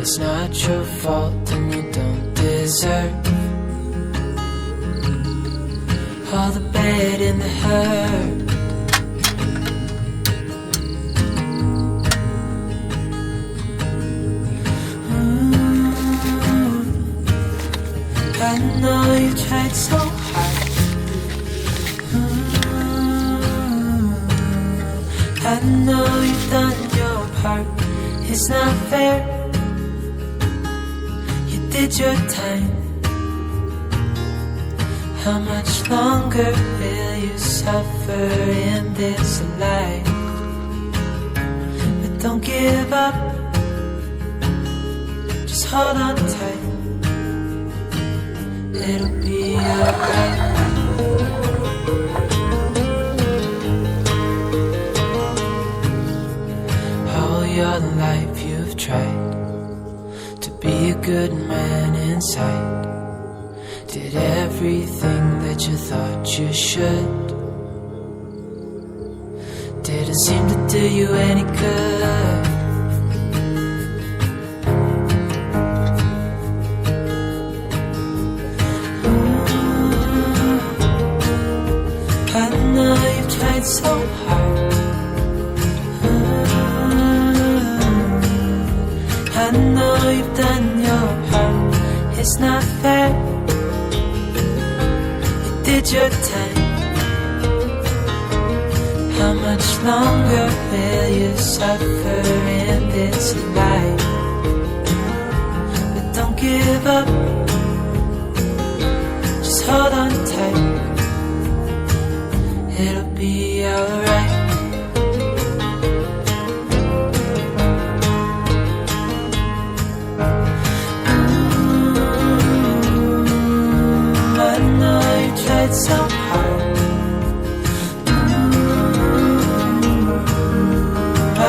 It's not your fault and you don't deserve all the bad and the hurt. I know you tried so hard. I know you've done your part. It's not fair. You did your time. How much longer will you suffer in this life? But don't give up. Just hold on tight. It'll be alright. All your life you've tried to be a good man inside. Did everything that you thought you should. Didn't seem to do you any good. I know you've tried so hard. I know you've done your part. It's not fair. You did your time. How much longer will you suffer in this life? But don't give up. Just hold on tight. It'll be alright. I know you tried so hard.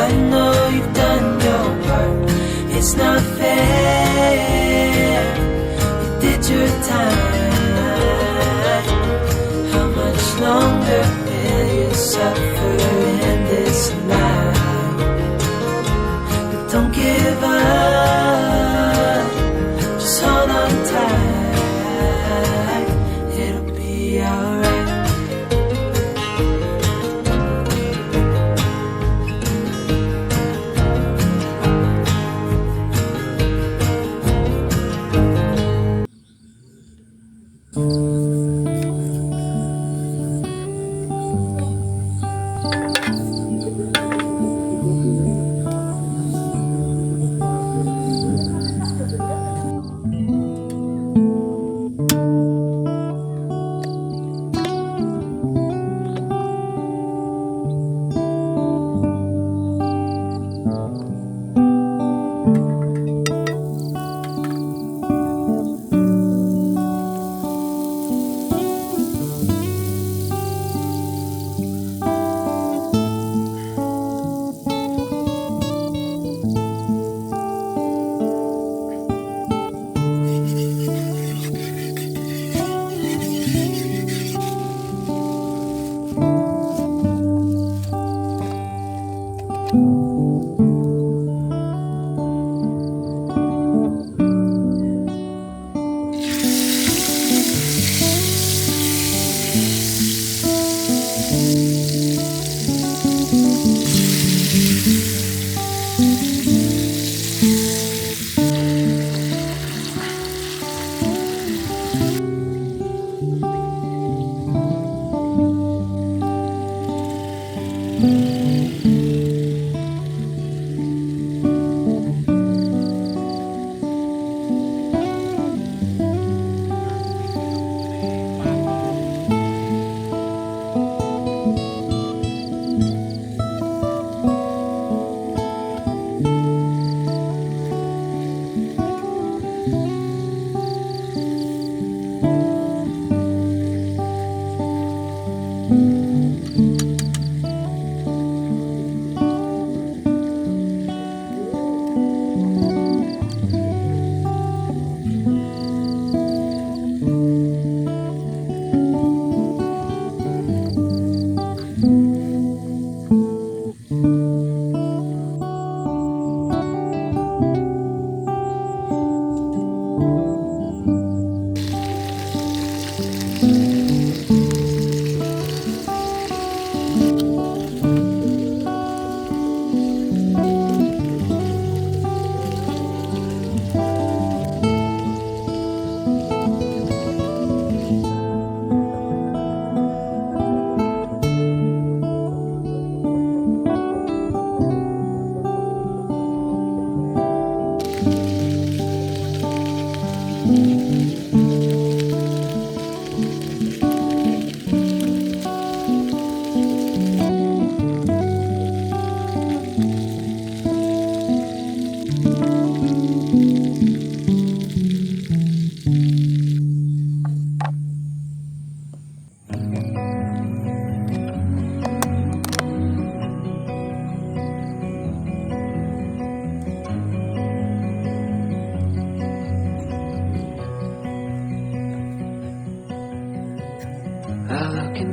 I know you've done your part. It's not fair. You did your time. How much longer will you suffer in this life? But don't give up. Just hold on tight. It'll be alright.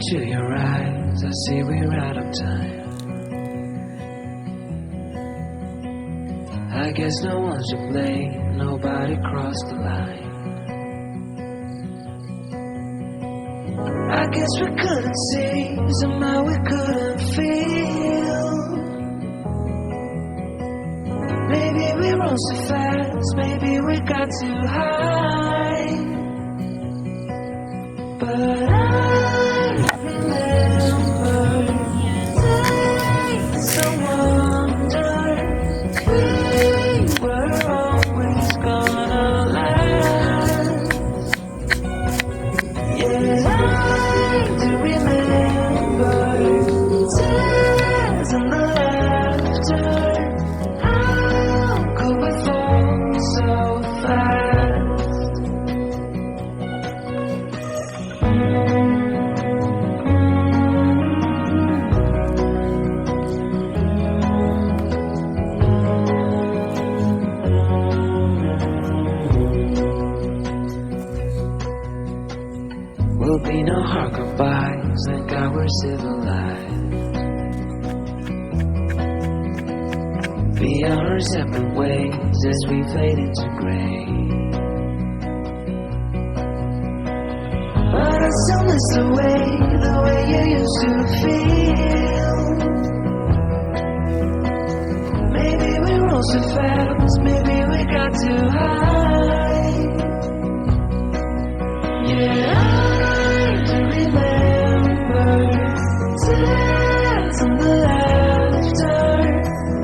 into your eyes, I see we're out of time. I guess no one's to blame, nobody crossed the line. I guess we couldn't see, somehow we couldn't feel. Maybe we rose too fast, maybe we got too high. But I remember days I wondered we were always gonna last. Yeah, I do remember tears and the laughter. How could we fall so fast? Will be no hard goodbyes, thank God we're civilized. Be on our separate ways as we fade into gray. But I still miss the way you used to feel. Maybe we rose too fast, maybe we got too high. Yeah, I do remember tears and the laughter.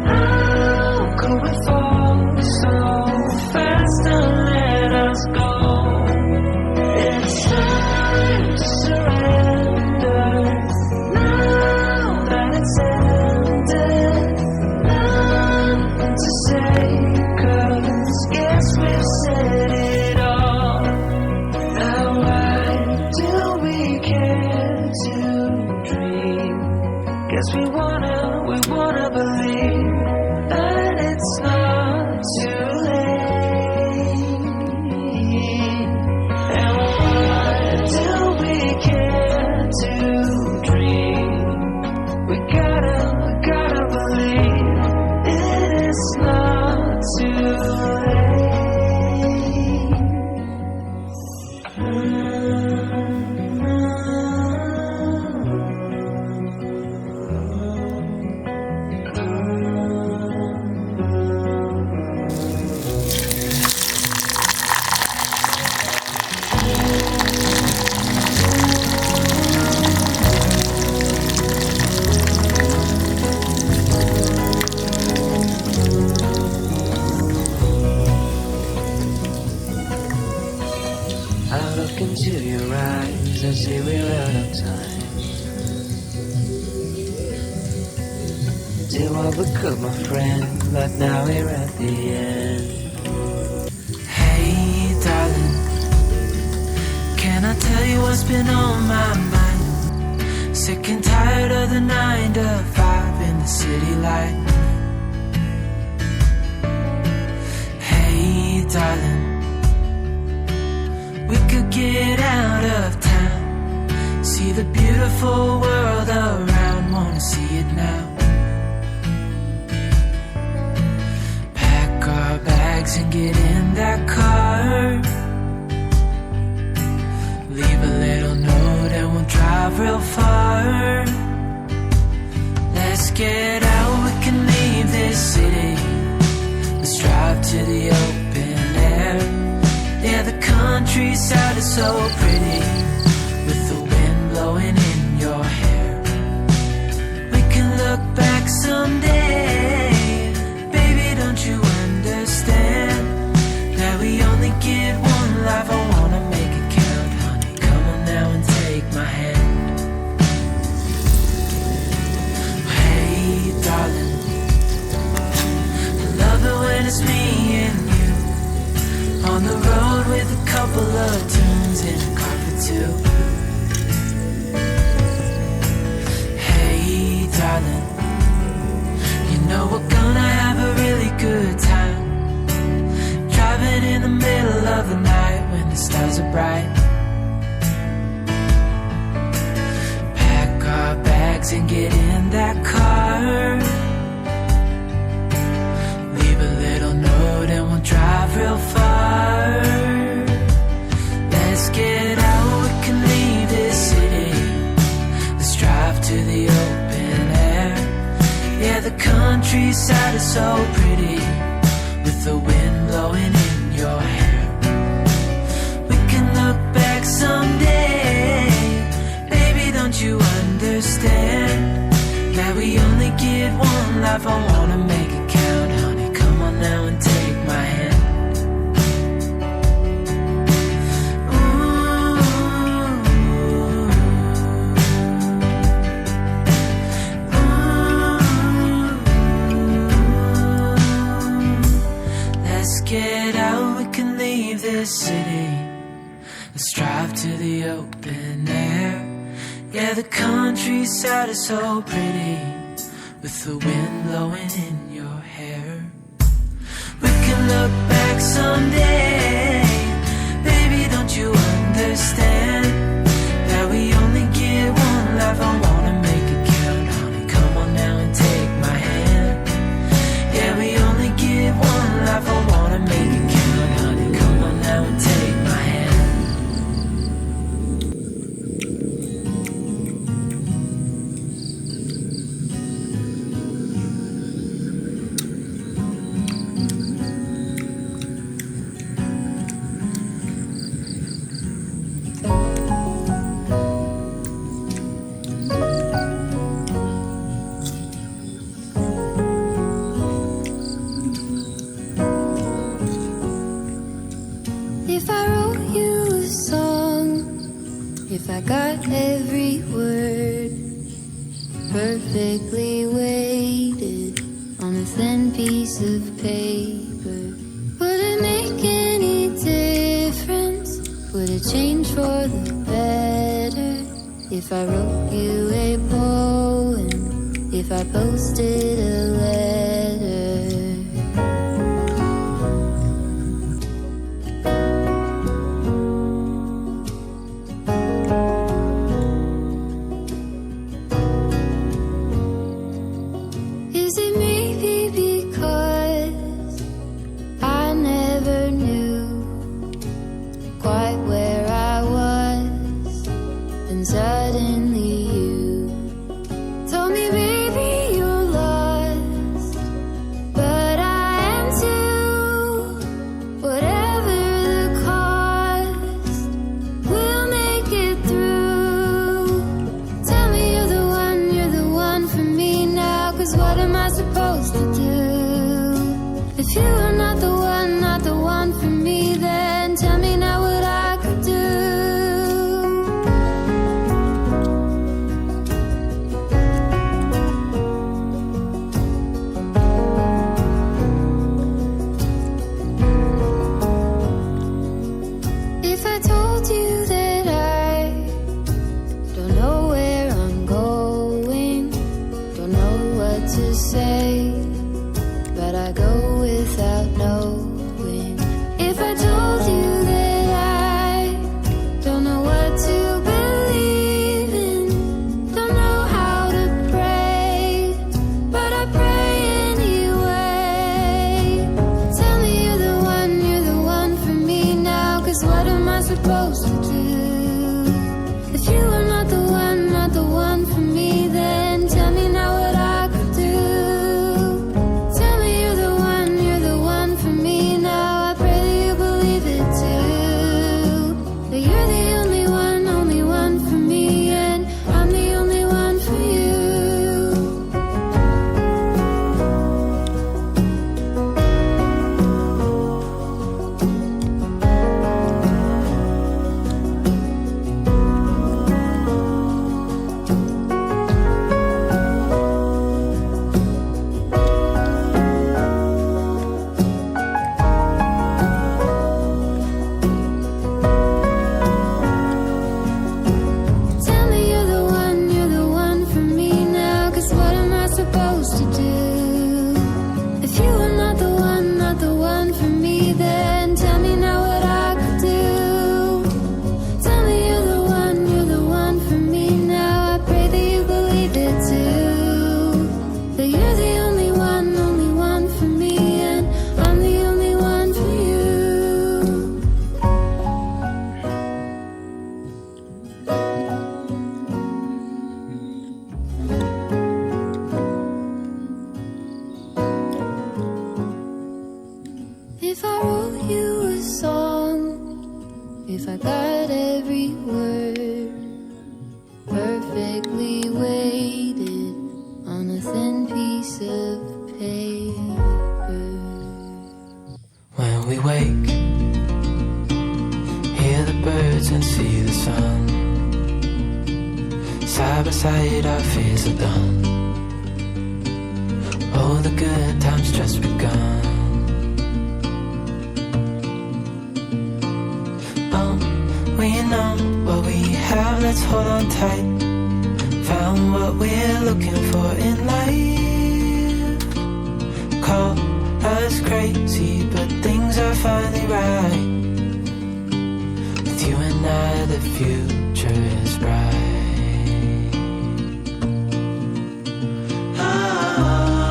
How could we fall so fast and let us go? It's time to surrender now that it's ended. Nothing to say, 'cause guess we've said it all. Now why do we care to dream? Guess we wanna believe that it's not too late. And why do we care to dream? We gotta believe it is not too late. I look into your eyes, I see we're out of time. Did what we could, my friend, but now we're at the end. Hey, darling, can I tell you what's been on my mind? Sick and tired of the 9 to 5 in the city life. Hey, darling, we could get out of town, see the beautiful world around, wanna see it now. Pack our bags and get in that car, leave a little note and we'll drive real far. Let's get out, we can leave this city, let's drive to the open air. Yeah, the countryside is so pretty, with the wind blowing in your hair. We can look back someday, baby, don't you understand that we only get one life? I wanna make it count, honey, come on now and take my hand. Hey, darling, I love it when it's me and you, on the road with a couple of tunes and a carpet too. Hey, darling, you know we're gonna have a really good time, driving in the middle of the night when the stars are bright. so pretty, with the wind blowing in your hair. We can look back someday, baby, don't you understand that we only get one life? I wanna make it count, honey, come on now and take my hand. Get out, we can leave this city. Let's drive to the open air. Yeah, the countryside is so pretty, with the wind blowing in your hair. We can look back someday, baby, don't you understand that we only get one life? I wanna make it count, honey, come on now and take my hand. Yeah, we only get one life, I wanna make it count, honey, come on now and take my hand. If I wrote you a song, if I got every word perfectly weighted on a thin piece of paper, would it make any difference? Would it change for the better? If I wrote you a poem, if I posted a letter? Suddenly you told me, baby, you're lost, but I am too. Whatever the cost, we'll make it through. Tell me you're the one for me now, 'cause what am I supposed to do? If you are not the one for me, then tell me now what I could do. To say, but I go without knowing. If I told you that I don't know what to believe in, don't know how to pray, but I pray anyway. Tell me you're the one for me now, 'cause what am I supposed to do? If you are not the one for me, then tell me now what I could do. Tell me you're the one for me If I wrote you a song, if I got every word perfectly weighted on a thin piece of paper. When we wake, hear the birds and see the sun. Side by side our fears are done. Oh, the good times just begun. We know what we have, let's hold on tight. Found what we're looking for in life. Call us crazy, but things are finally right. With you and I, the future is bright. Oh,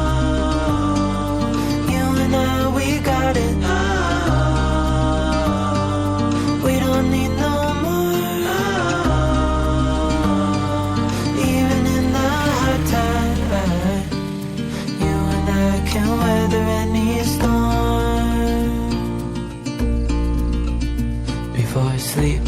you and I, we got it. We don't need no can weather any storm. Before I sleep,